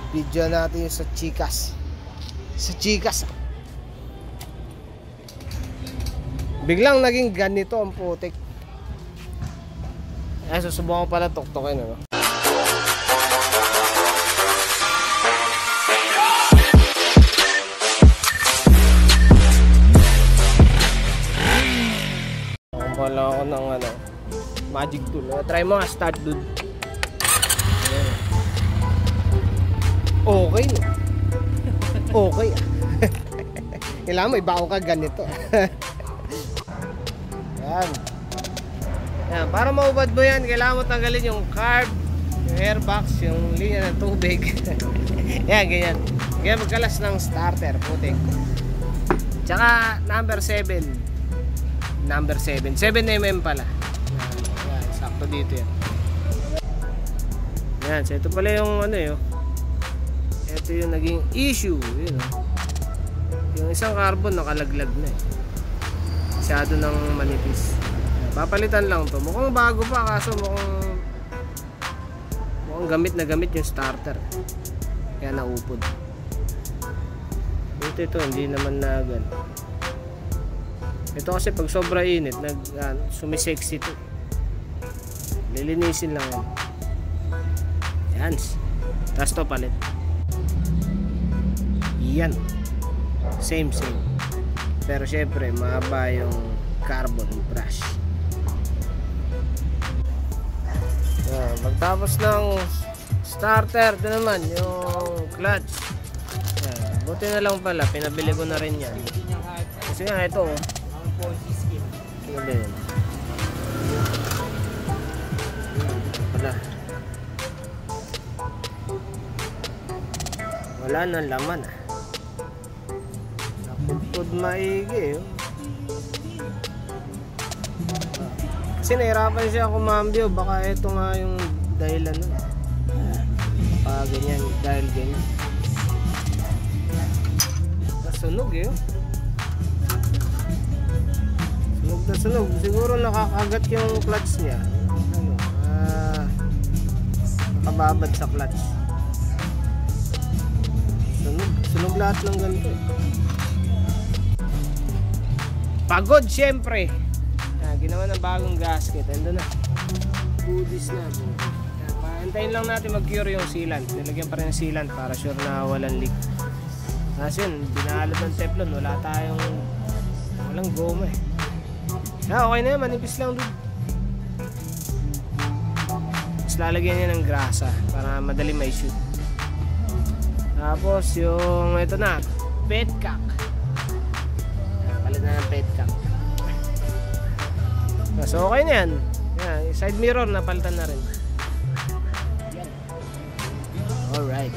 Video natin yung sa Chikas. Sa Chikas. Biglang naging ganito ang putik. Ay, susubukan ko pala tuktukin, ano? Wala ako ng ano, magic tool. Try mo nga, start dude. Okay, no? Okay. Kailangan mo ibaon ka ganito. Yan. Yan, para maubad mo yan, kailangan mo tanggalin yung carb, yung airbox, yung linya ng tubig. Yan, ganyan. Ganyan magkalas ng starter, putik. Tsaka number 7. Number 7. 7mm pala. Yan, sakto dito yan. Yan, so ito pala yung ano yun. Ito yung naging issue. Yun, yung isang carbon nakalaglag na eh. Masyado ng manipis. Papalitan lang to. Mukhang bago pa kaso mukhang gamit na gamit yung starter. Kaya naupod. Ito hindi naman na gano'n. Ito kasi pag sobra init sumisexy to. Lilinisin lang yan. Yan. Tapos to palit. Yan. Same. Pero syempre mahaba yung carbon brush. Yan. Pagtapos ng starter, ito naman yung clutch. Yan. Buti na lang pala, pinabili ko na rin yan. Kasi nga ito wala nang laman napudpud maigi kasi nahirapan siya kumambyo, baka ito nga yung dahilan nun ganyan, dahil ganyan nasunog sunog. Siguro nakakagat yung clutch niya. Nakababad sa clutch. Sunog lahat ng ganito. Pagod syempre. Ginawa ng bagong gasket. Ando na. Goodies na. Antayin lang natin mag-cure yung sealant. Nilagyan pa rin yung sealant para sure na walang leak. Kasi yun, binalot ng Teflon. Walang goma eh. Okay na yan, manipis lang doon. Tapos lalagyan niya ng grasa para madali may shoot. Tapos yung ito na, petcock. Palit na ng petcock. So okay na yan. Side mirror napalitan na rin. Alright.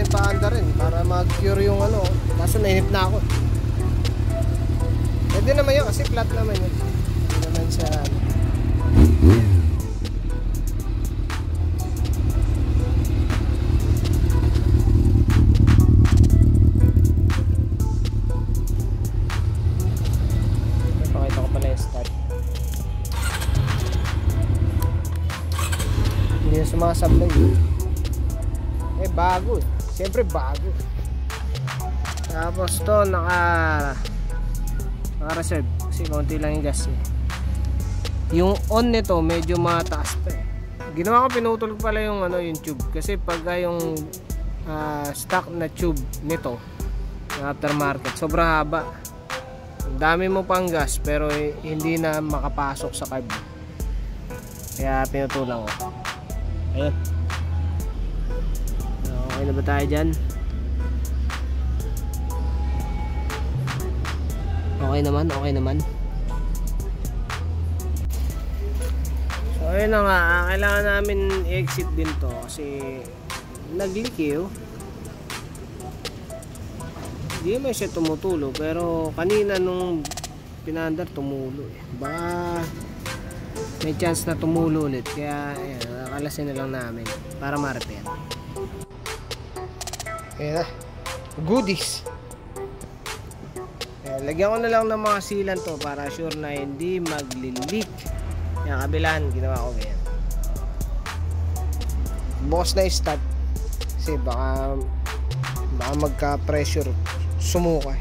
Paanda rin para mag-cure yung ano. Kaso nainip na ako. Pwede naman yun kasi flat naman yun. Hindi naman siya pakita ko pala yung start. Hindi na sumasablay bago siyempre bago. Tapos to naka-reserve kasi konti lang yung gas yung on nito medyo mataas pa ginawa ko, pinutol ko pala yung yung tube kasi pag yung stock na tube nito aftermarket sobrang haba, dami mo pang gas pero hindi na makapasok sa carb kaya pinutulan ko. Ayun. Okay na ba tayo dyan? Okay naman. So ayun na nga, kailangan namin i-exit din to kasi nag-leak hindi naman siya tumutulo pero kanina nung pinandar tumulo baka may chance na tumulo ulit kaya ayan, nakalasin na lang namin para ma-repair. Ayan na. Goodies. Ayan, lagyan ko na lang ng mga sealant to para sure na hindi magli-leak. Yung kabilaan, ginawa ko ganyan. Bukas na start kasi baka magka-pressure sumuka.